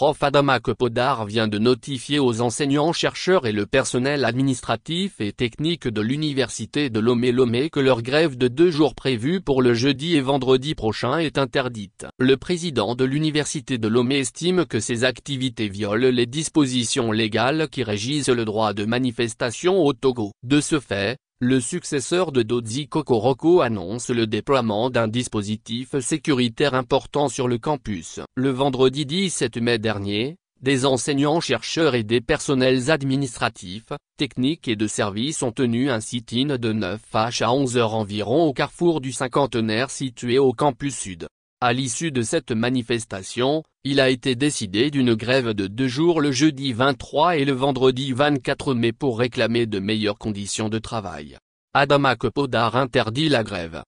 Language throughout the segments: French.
Prof Adama Kepodar vient de notifier aux enseignants-chercheurs et le personnel administratif et technique de l'université de Lomé que leur grève de 2 jours prévue pour le jeudi et vendredi prochain est interdite. Le président de l'université de Lomé estime que ces activités violent les dispositions légales qui régissent le droit de manifestation au Togo. De ce fait, le successeur de Dodzi Kokoroko annonce le déploiement d'un dispositif sécuritaire important sur le campus. Le vendredi 17 mai dernier, des enseignants-chercheurs et des personnels administratifs, techniques et de service ont tenu un sit-in de 9h à 11h environ au carrefour du Cinquantenaire situé au campus sud. À l'issue de cette manifestation, il a été décidé d'une grève de 2 jours le jeudi 23 et le vendredi 24 mai pour réclamer de meilleures conditions de travail. Adama Kepodar interdit la grève.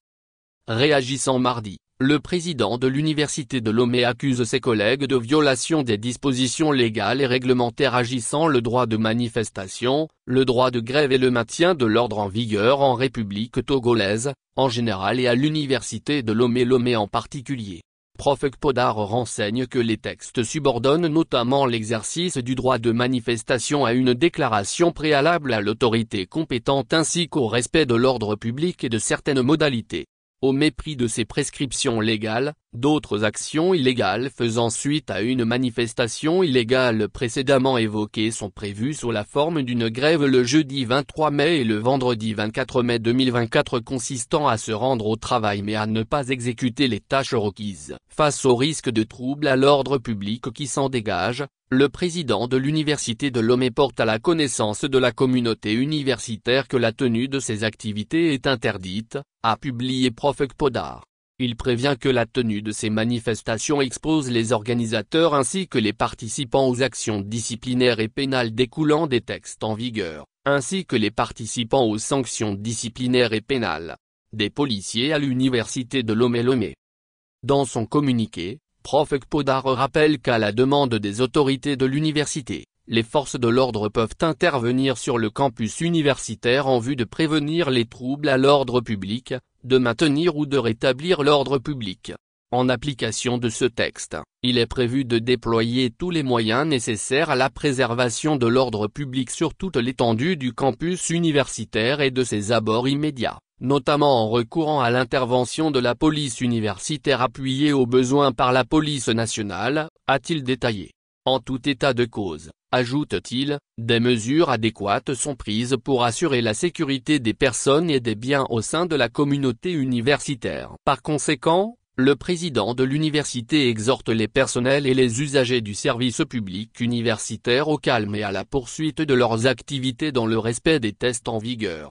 Réagissant mardi, le président de l'université de Lomé accuse ses collègues de violation des dispositions légales et réglementaires agissant le droit de manifestation, le droit de grève et le maintien de l'ordre en vigueur en République togolaise, en général et à l'université de Lomé en particulier. Prof Kepodar renseigne que les textes subordonnent notamment l'exercice du droit de manifestation à une déclaration préalable à l'autorité compétente ainsi qu'au respect de l'ordre public et de certaines modalités. Au mépris de ces prescriptions légales, d'autres actions illégales faisant suite à une manifestation illégale précédemment évoquée sont prévues sous la forme d'une grève le jeudi 23 mai et le vendredi 24 mai 2024 consistant à se rendre au travail mais à ne pas exécuter les tâches requises. Face au risque de trouble à l'ordre public qui s'en dégage, le président de l'université de Lomé porte à la connaissance de la communauté universitaire que la tenue de ces activités est interdite, a publié Prof Kepodar. Il prévient que la tenue de ces manifestations expose les organisateurs ainsi que les participants aux actions disciplinaires et pénales découlant des textes en vigueur, ainsi que les participants aux sanctions disciplinaires et pénales des policiers à l'université de Lomé. Dans son communiqué, Prof Kepodar rappelle qu'à la demande des autorités de l'université, les forces de l'ordre peuvent intervenir sur le campus universitaire en vue de prévenir les troubles à l'ordre public, de maintenir ou de rétablir l'ordre public. En application de ce texte, il est prévu de déployer tous les moyens nécessaires à la préservation de l'ordre public sur toute l'étendue du campus universitaire et de ses abords immédiats, notamment en recourant à l'intervention de la police universitaire appuyée au besoin par la police nationale, a-t-il détaillé. En tout état de cause, ajoute-t-il, des mesures adéquates sont prises pour assurer la sécurité des personnes et des biens au sein de la communauté universitaire. Par conséquent, le président de l'université exhorte les personnels et les usagers du service public universitaire au calme et à la poursuite de leurs activités dans le respect des tests en vigueur.